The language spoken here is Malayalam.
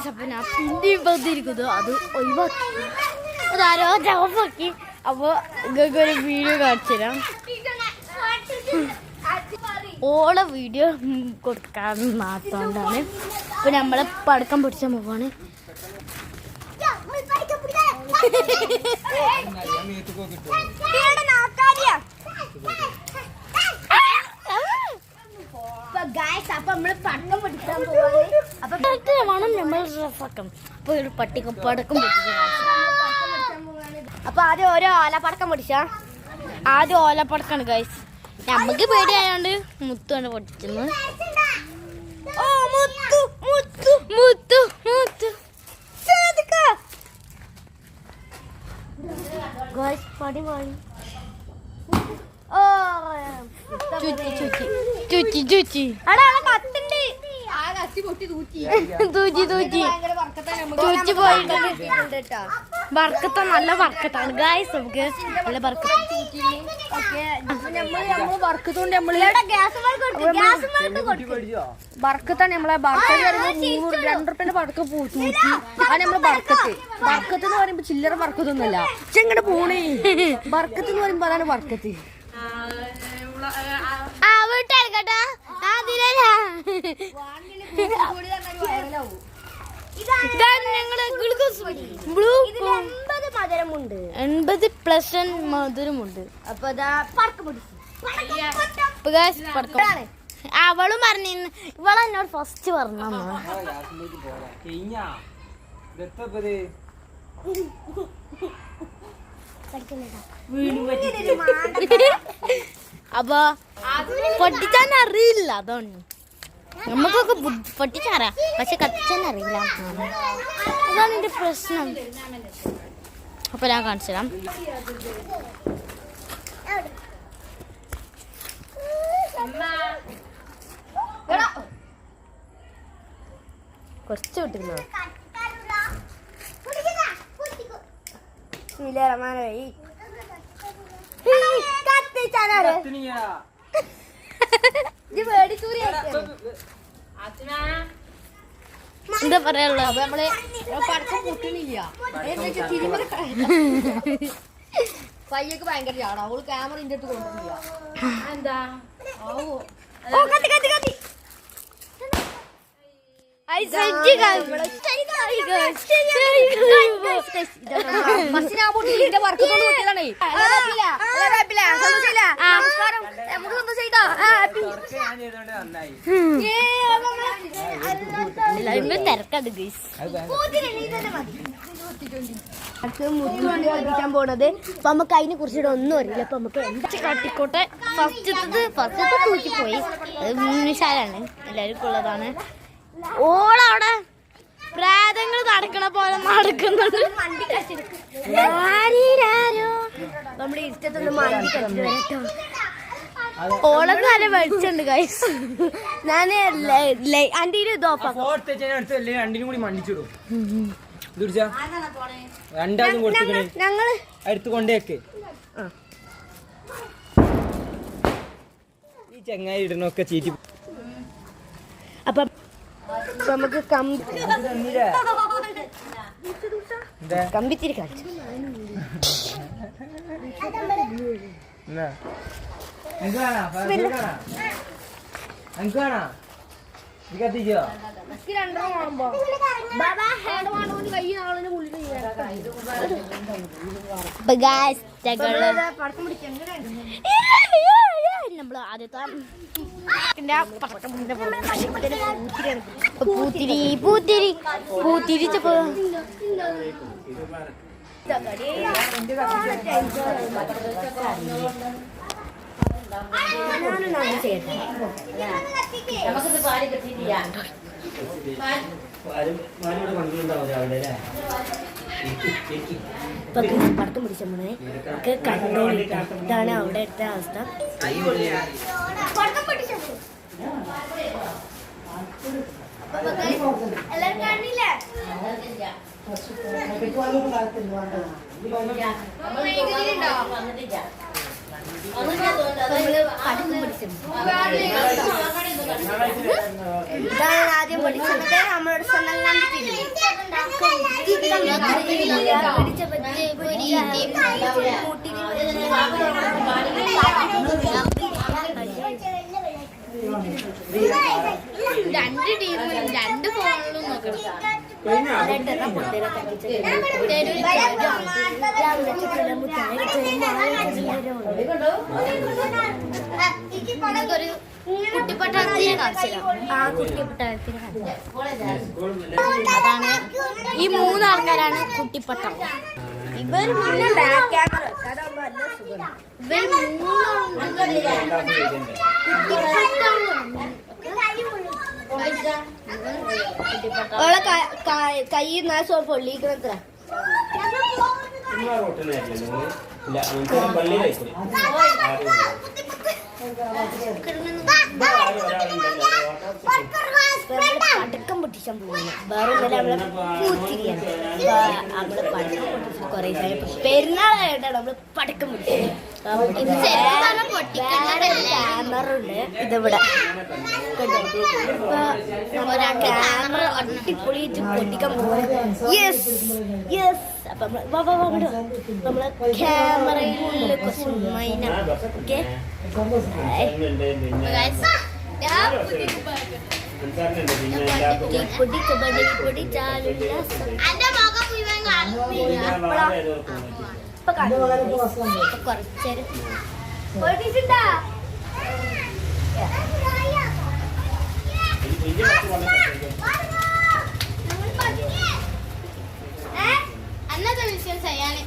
അപ്പൊ ഞാൻ പിന്നെ വന്നിരിക്കുന്നു അത് ഒഴിവാക്കി അതാരോ ജോബാക്കി. അപ്പൊ നിങ്ങൾക്ക് ഒരു വീഡിയോ കാണിച്ചു തരാം. ഓളെ വീഡിയോ കൊടുക്കാൻ മാത്രമാണ്. അപ്പൊ നമ്മളെ പടക്കം പിടിച്ച മുഖമാണ്. അപ്പൊ നമ്മള് പടക്കം പിടിക്കാൻ പോവാണ്. അപ്പൊ വേണം നമ്മൾ ഡ്രസ്സാക്കാം. അപ്പൊ ഒരു പടക്കം പിടിച്ച. അപ്പൊ ആദ്യം ഓരോ ഓലപ്പടക്കം പിടിച്ച. ആദ്യം ഓലപ്പടക്കാണ് ഗൈസ്. നമുക്ക് പേടിയായോണ്ട് മുത്താണ് പൊട്ടിച്ചത്. ഓ മുത്തു മുത്തു മുത്തു മുത്തു ഗൈസ് പടി പാടി. ഓ ചുറ്റി ചുറ്റി ചുറ്റി ചുറ്റി അടാ കത്തുണ്ട്. ചൂച്ചി പോയിട്ടുണ്ട്. ബർക്കത്ത നല്ല ബർക്കത്താണ് ഗൈസ്. നമുക്ക് നല്ല ബർക്കത്ത് ബർക്കത്താണ് നമ്മളെ. ബർക്കത്ത് പറയുമ്പോ 2 റുപ്യന്റെ പടക്കം പൂച്ചൂച്ചി. അത് നമ്മളെ ബർക്കത്ത്. ബർക്കത്ത് എന്ന് പറയുമ്പോ ചില്ലറ ബർക്കത്തൊന്നുമല്ല. ചെങ്ങടെ പോണേ. ബർക്കത്ത് എന്ന് പറയുമ്പോ അതാണ് ബർക്കത്ത്. +1 മധുരമുണ്ട്. അപ്പൊ അവളും പറഞ്ഞിരുന്നു. ഇവളെന്നോട് ഫസ്റ്റ് പറഞ്ഞു. അപ്പൊ പൊട്ടിച്ചാൻ അറിയില്ല. അതാണ് നമുക്കൊക്കെ പൊട്ടിച്ചറിയാം, പക്ഷെ കത്തിച്ചാൻ അറിയില്ല. അതാണ് എന്റെ പ്രശ്നം. അപ്പൊ ഞാൻ കാണിച്ചു തരാം. കുറച്ച് കിട്ടുന്നു. എന്താ പറയാനുള്ള നമ്മള് പടക്കം പൊട്ടണില്ല. പയ്യൊക്കെ ഭയങ്കര ചാടാ. അവള് ക്യാമറ ഇന്റെ അടുത്ത് കൊണ്ടുപോയില്ല. എന്താ തിരക്കത് മുത്തുകൊണ്ട് കളിപ്പിക്കാൻ പോണത്. അപ്പൊ നമുക്ക് അതിനെ കുറിച്ചിട്ട് ഒന്നും അറിയില്ല. അപ്പൊ നമുക്ക് എന്താ കാട്ടിക്കോട്ടെ. ഫസ്റ്റത്തെ തൂക്കിപ്പോയി. നിശാലാണ് എല്ലാവർക്കും ഉള്ളതാണ്. ഓളവിടെ പ്രാതങ്ങൾ നടക്കണ പോലെ നടക്കുന്നുണ്ട്. നമ്മുടെ ഇഷ്ടത്തൊന്ന് മണ്ടി കളിച്ചു വരട്ടോ. ഓളൊക്കെ നല്ല വെളിച്ചുണ്ട് ഗൈസ്. ഞാന് ആന്റി ഞങ്ങള് അടുത്ത് കൊണ്ടേക്ക്. ഈ ചങ്ങായി ഇടണൊക്കെ ചീറ്റി. അപ്പൊ നമുക്ക് കമ്പിത്തിരി കളിച്ചു. നമ്മള് ആദ്യത്തെ പൂത്തിരി പൂത്തിരി പൂത്തിരിച്ചപ്പോ പടക്കം പിടിച്ച മോനെ ഒക്കെ കണ്ടോളിട്ട. ഇതാണ് അവിടുത്തെ അവസ്ഥ. ഇതാണ് ആദ്യം പഠിച്ചത് നമ്മളോട് സ്വന്തം രണ്ട് ടീമിലും രണ്ട് ഫോണിലും നോക്കണം. ഒരു കുട്ടിപ്പട്ടാളത്തിന് കാണിച്ചില്ല. ആ കുട്ടിപ്പട്ടാളത്തിന് അതാണ് ഈ മൂന്നാൾക്കാരാണ് കുട്ടിപ്പട്ടാളം. ഇവർ കൈ നാശോ പൊള്ളിക്കണത്ര. പടക്കം പൊട്ടിച്ചാൻ പോകുന്നു. വേറെ നമ്മളെ പൂത്തിരിയാണ്. നമ്മള് പടക്കം പൊട്ടിച്ചു കൊറേ പെരുന്നാളായിട്ടാണ് നമ്മള് പടക്കം പൊട്ടിച്ചത്. ക്യാമറ ഉണ്ട് ഇതിവിടെ. ക്യാമറ അടിപൊളിയിട്ട് പൊട്ടിക്കാൻ പോകുന്നത്. Yes yes. അപ്പൊ നമ്മളെ ക്യാമറയിൽ ഓക്കെ. പൊടി കബഡി പൊടി ചാലില്ല കുറച്ചേരം അന്നത്തെ വിഷയം ചെയ്യാന്